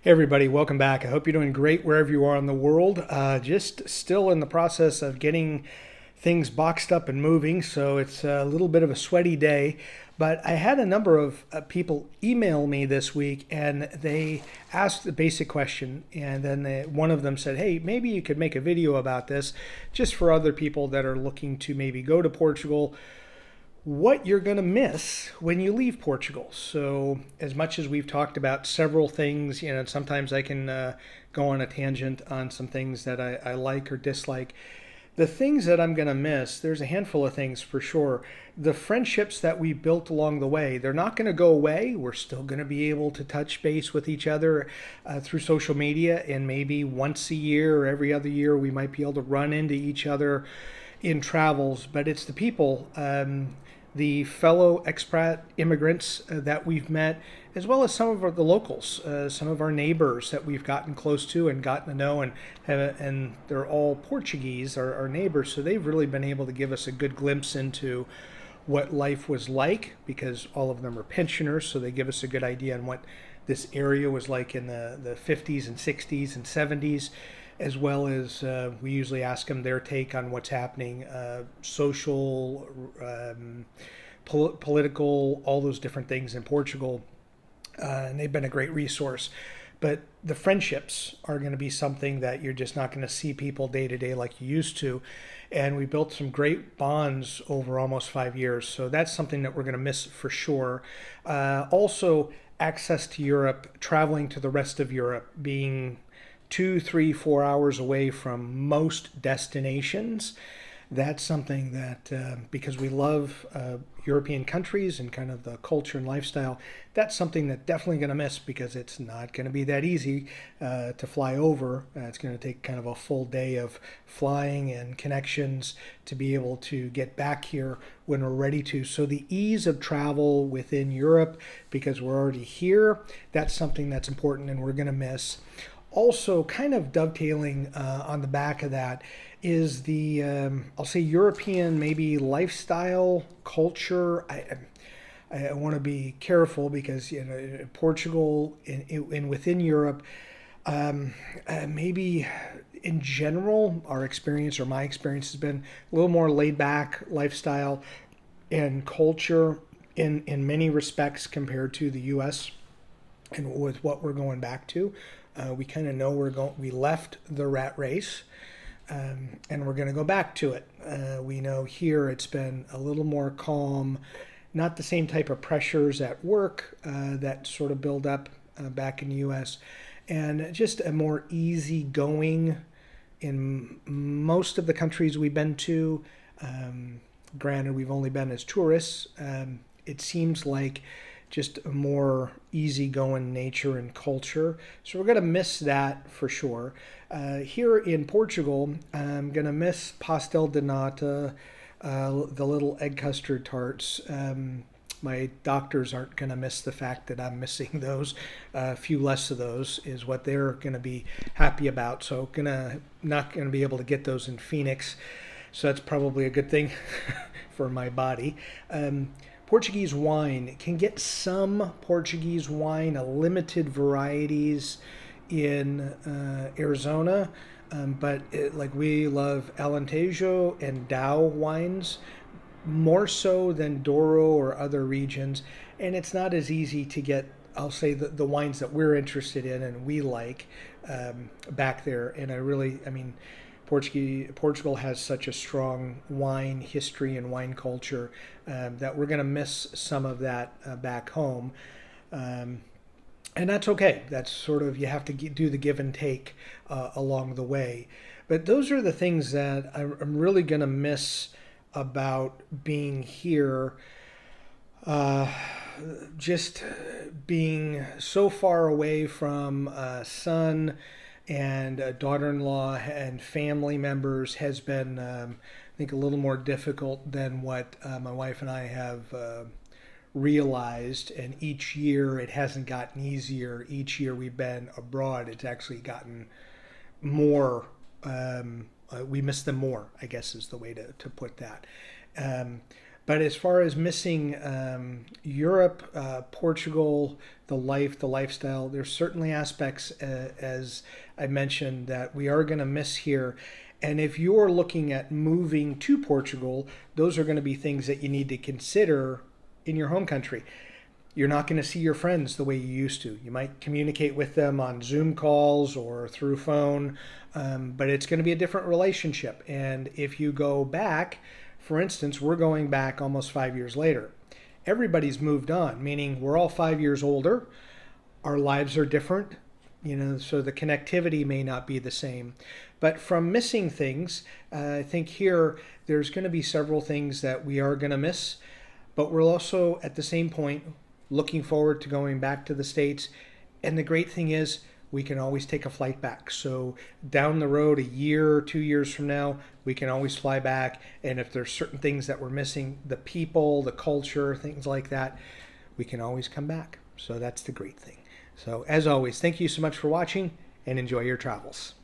Everybody, welcome back. I hope you're doing great wherever you are in the world. Just still in the process of getting things boxed up and moving, so it's a little bit of a sweaty day. But I had a number of people email me this week, and they asked the basic question, and then one of them said, "Hey, maybe you could make a video about this, just for other people that are looking to maybe go to Portugal, what you're going to miss when you leave Portugal." So, as much as we've talked about several things, sometimes I can go on a tangent on some things that I like or dislike. The things that I'm going to miss, there's a handful of things for sure. The friendships that we built along the way, they're not going to go away. We're still going to be able to touch base with each other through social media, and maybe once a year or every other year, we might be able to run into each other in travels. But it's the people. The fellow expat immigrants that we've met, as well as some of the locals, some of our neighbors that we've gotten close to and gotten to know, and they're all Portuguese, our neighbors, so they've really been able to give us a good glimpse into what life was like, because all of them are pensioners, so they give us a good idea on what this area was like in the 50s and 60s and 70s, as well as we usually ask them their take on what's happening, social, political, all those different things in Portugal. And they've been a great resource. But the friendships are going to be something that you're just not going to see people day to day like you used to. And we built some great bonds over almost 5 years. So that's something that we're going to miss for sure. Also, access to Europe, traveling to the rest of Europe, being 2, 3, 4 hours away from most destinations. That's something that, because we love European countries and kind of the culture and lifestyle, that's something that definitely going to miss, because it's not going to be that easy to fly over. It's going to take kind of a full day of flying and connections to be able to get back here when we're ready to. So the ease of travel within Europe, because we're already here, that's something that's important and we're going to miss. Also, kind of dovetailing on the back of that is the, I'll say, European maybe lifestyle, culture. I want to be careful because, Portugal and within Europe, maybe in general, our experience or my experience has been a little more laid back lifestyle and culture in many respects compared to the U.S. and with what we're going back to. We kind of know we left the rat race, and we're going to go back to it. We know here it's been a little more calm, not the same type of pressures at work that sort of build up back in the U.S., and just a more easygoing in most of the countries we've been to. Granted, we've only been as tourists. It seems like just a more easygoing nature and culture. So we're going to miss that for sure. Here in Portugal, I'm going to miss pastel de nata, the little egg custard tarts. My doctors aren't going to miss the fact that I'm missing those. A few less of those is what they're going to be happy about. So not going to be able to get those in Phoenix. So that's probably a good thing for my body. Portuguese wine, can get some Portuguese wine, a limited varieties in Arizona, but we love Alentejo and Dow wines more so than Douro or other regions, and it's not as easy to get, I'll say, the wines that we're interested in and we like back there. And I mean, Portugal has such a strong wine history and wine culture that we're going to miss some of that back home. And that's okay. That's sort of, you have to do the give and take along the way. But those are the things that I'm really going to miss about being here. Just being so far away from son and daughter-in-law and family members has been, I think, a little more difficult than what my wife and I have realized. And each year it hasn't gotten easier. Each year we've been abroad, it's actually gotten more. We miss them more, I guess is the way to put that. But as far as missing Europe, Portugal, the lifestyle, there's certainly aspects, as I mentioned, that we are going to miss here. And if you're looking at moving to Portugal, those are going to be things that you need to consider in your home country. You're not going to see your friends the way you used to. You might communicate with them on Zoom calls or through phone, but it's going to be a different relationship. And if you go back, for instance, we're going back almost 5 years later. Everybody's moved on, meaning we're all 5 years older. Our lives are different, so the connectivity may not be the same. But from missing things, I think here there's going to be several things that we are going to miss, but we're also at the same point looking forward to going back to the States. And the great thing is we can always take a flight back. So down the road, a year or 2 years from now, we can always fly back. And if there's certain things that we're missing, the people, the culture, things like that, we can always come back. So that's the great thing. So as always, thank you so much for watching and enjoy your travels.